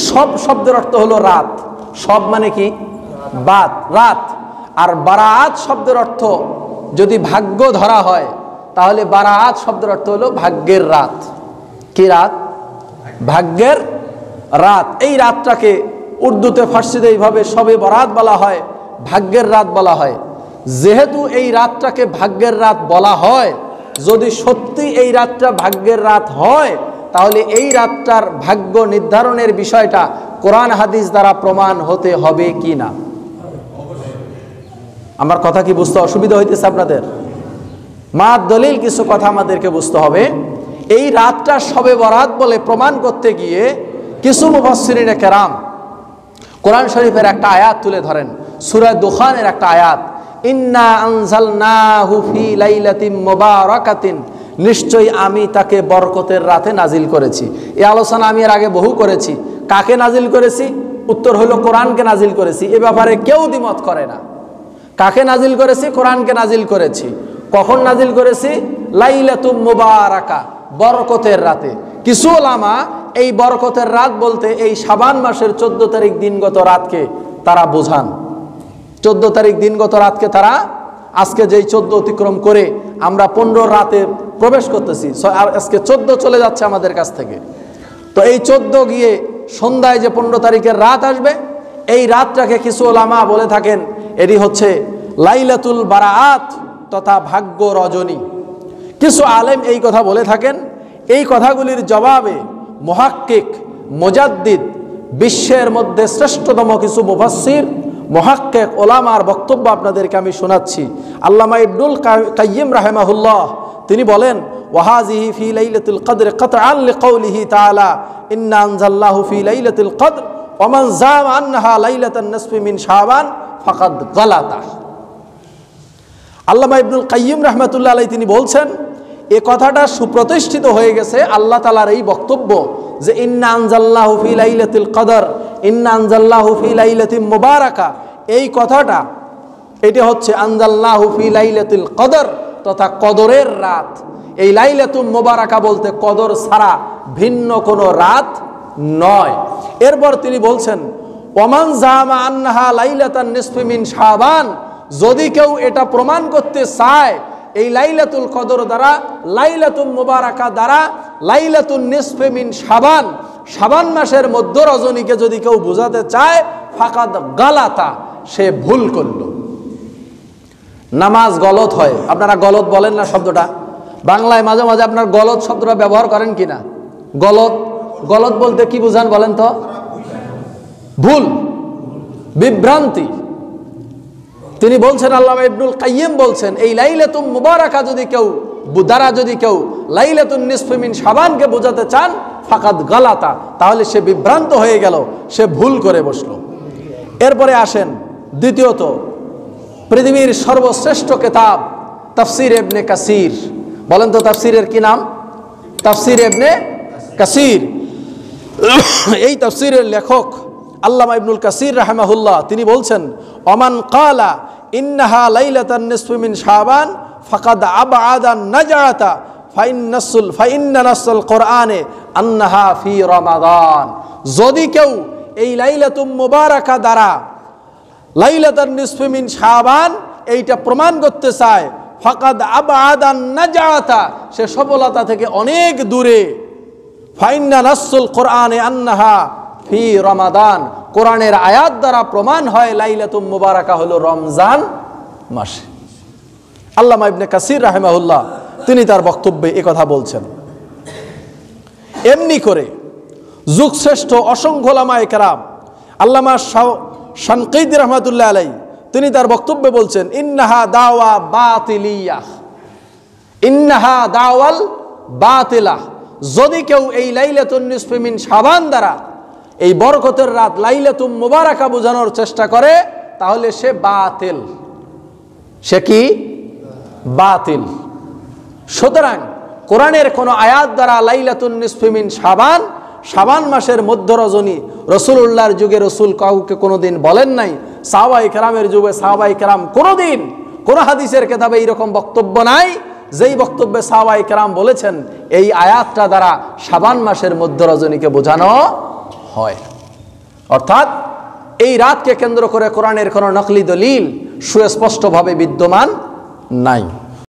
সব শব্দের অর্থ হলো রাত। সব মানে কি? বাত, রাত। আর বারাত শব্দের অর্থ যদি ভাগ্য ধরা হয় তাহলে বারাত শব্দের অর্থ হলো ভাগ্যের রাত। কি রাত? ভাগ্যের রাত। এই রাতটাকে উর্দুতে ফার্সিতে এইভাবে শবে বরাত বলা হয়, ভাগ্যের রাত বলা হয়। যেহেতু এই রাতটাকে ভাগ্যের রাত বলা হয়, যদি সত্যি এই রাতটা ভাগ্যের রাত হয় তাহলে এই রাতটার ভাগ্য নির্ধারণের বিষয়টা কোরআন হাদিস দ্বারা প্রমাণ হতে হবে কি না? আমার কথা কি বুঝতে অসুবিধা হইতেছে আপনাদের? মা দলিল কিছু কথা আমাদেরকে বুঝতে হবে। এই রাতটা শবে বরাত বলে প্রমাণ করতে গিয়ে কিছু মুফাসসিরিনে কেরাম কোরআন শরীফের একটা আয়াত তুলে ধরেন, সূরা দুখানের একটা আয়াত, ইন্না আনজালনাহু ফি লাইলাতিন মুবারাকাতিন, নিশ্চয়ই আমি তাকে বরকতের রাতে নাজিল করেছি। এই আলোচনা আমি এর আগে বহু করেছি। কাকে নাজিল করেছি? উত্তর হলো কোরআনকে নাজিল করেছি। এ ব্যাপারে কেউ দ্বিমত করে না। কাকে নাজিল করেছি? কোরআনকে নাজিল করেছি। কখন নাজিল করেছি? লাইলাতুম মুবারাকা, বরকতের রাতে। কিছু উলামা এই বরকতের রাত বলতে এই শাবান মাসের 14 তারিখ দিনগত রাতকে তারা বোঝান। 14 তারিখ দিনগত রাতকে তারা, আজকে যেই 14 অতিক্রম করে আমরা 15 রাতে প্রবেশ করতেছি, আজকে 14 চলে যাচ্ছে আমাদের কাছ থেকে। তো এই 14 গিয়ে সন্ধ্যায় যে 15 তারিখের রাত আসবে, এই রাতটাকে কিছু উলামা বলে থাকেন এটি হচ্ছে লাইলাতুল বারাআত তথা ভাগ্য রজনী। কিছু আলেম এই কথা বলে থাকেন। এই কথাগুলির জবাবে মুহাক্কিক, মুজাদ্দিদ, বিশ্বের মধ্যে শ্রেষ্ঠতম কিছু মুফাসসির, মুহাক্কিক ওলামার বক্তব্য আপনাদেরকে আমি শোনাচ্ছি। আল্লামা ইবনুল কাইয়িম রাহিমাহুল্লাহ তিনি বলেন, ওয়াহাজিহি ফি লাইলাতুল কদর কাতআন লিকাউলিহি তাআলা ইন্না আনজালনাহু ফি লাইলাতুল কদর ওয়া মান জামা আন্নাহা লাইলাতুন নিসফি মিন শাবান ফাকাদ গালাতা। আল্লামা ইবনুল কাইয়িম রাহমাতুল্লাহ আলাইহি তিনি বলছেন, এই কথাটা সুপ্রতিষ্ঠিত হয়ে গেছে আল্লাহ তাআলার এই বক্তব্য যে ইন্না আনজালনাহু ফি লাইলাতুল কদর, ইন্না আনজালনাহু ফি লাইলাতিন মুবারাকা, এই কথাটা এটা হচ্ছে আনজালনাহু ফি লাইলাতুল কদর তথা কদরের রাত। এই লাইলাতুল মুবারাকা বলতে কদর ছাড়া ভিন্ন কোনো রাত নয়। এরপর তিনি বলছেন, ওমান জামা আন্নাহা লাইলাতান নিসফি মিন শাবান, যদি কেউ এটা প্রমাণ করতে চায় এই লাইলাতুল কদর দ্বারা, লাইলাতুল মুবারাকা দ্বারা লাইলাতুন নিসফি মিন শাবান, শাবান মাসের মধ্য রজনীকে যদি কেউ বোঝাতে চায়, ফাকাদ গালাতা, সে ভুল করল। নামাজ গলত হয়, আপনারা গলত বলেন না শব্দটা? বাংলায় মাঝে মাঝে আপনার গলত শব্দটা ব্যবহার করেন কিনা? গলত, গলত বলতে কি বুঝান বলেন তো? ভুল, বিভ্রান্তি। তিনি বলছেন, আল্লামা ইবনুল কাইয়িম বলছেন, এই লাইলাতুল মুবারাকা যদি কেউ দ্বারা যদি কেউ লাইলাতুন নিসফি মিন শাবানকে বোঝাতে চান, ফাকাদ গালাতা, তাহলে সে বিভ্রান্ত হয়ে গেল, সে ভুল করে বসলো। এরপরে আসেন দ্বিতীয়ত, পৃথিবীর সর্বশ্রেষ্ঠ কিতাব তাফসীর ইবনে কাসির। বলেন তো তাফসীরের কি নাম? তাফসীর ইবনে কাসির। এই তাফসীরের লেখক আল্লামা ইবনুল কাসির রাহিমাহুল্লাহ তিনি বলছেন, ওমান ক্বালা ইন্নাহা লাইলাতুন নিসফি মিন শাবান ফাকাদ আবআদান নাজাতা ফাইন্না নাসল কোরআনে আন্নাহা ফি রমাদান। যদি কেউ এই লাইলাতুল মুবারাকা দ্বারা লাইলাতুন নিসফি মিন শাবান এইটা প্রমাণ করতে চায়, ফাকাদ আবআদান নাজাতা, সে সফলতা থেকে অনেক দূরে। ফাইন্না নাসল কোরআনে আন্নাহা ফি রমাদান, কোরআনের আয়াত দ্বারা প্রমাণ হয় লাইলাতুল মুবারাকা হলো রমজান মাসে। আল্লামা ইবনে কাসির রাহিমাহুল্লাহ তিনি তার বক্তব্যে এই কথা বলছেন। এমনি করে যুগশ্রেষ্ঠ অসংখ্য উলামায়ে কেরাম, আল্লামা শানকিতি রাহমাতুল্লাহ আলাইহি তিনি তার বক্তব্যে বলছেন, ইন্নাহা দাওয়া বাতিলিয়াহ, ইন্নাহা দাওয়াল বাতিলাহ। যদি কেউ এই লাইলাতুন নিসফি মিন শাবান দ্বারা এই বরকতের রাত লাইলাতুল মুবারাকা বোঝানোর চেষ্টা করে, তাহলে সে বাতিল। সে কি? বাতিল। সুতরাং কোরআনের কোন আয়াত দ্বারা লাইলাতুন নিসফি মিন শাবান, শাবান মাসের মধ্য রজনী, রাসূলুল্লাহর যুগে রাসূল কাউকে কোনোদিন বলেন নাই, সাহাবায়ে কেরামের যুগে সাহাবায়ে কেরাম কোনোদিন কোন হাদিসের কিতাবে এরকম বক্তব্য নাই যেই বক্তব্যে সাহাবায়ে কেরাম বলেছেন এই আয়াতটা দ্বারা শাবান মাসের মধ্য রজনীকে বোঝানো হয়। অর্থাৎ এই রাতকে কেন্দ্র করে কোরআনের কোনো নকলি দলিল সুস্পষ্টভাবে বিদ্যমান নাই।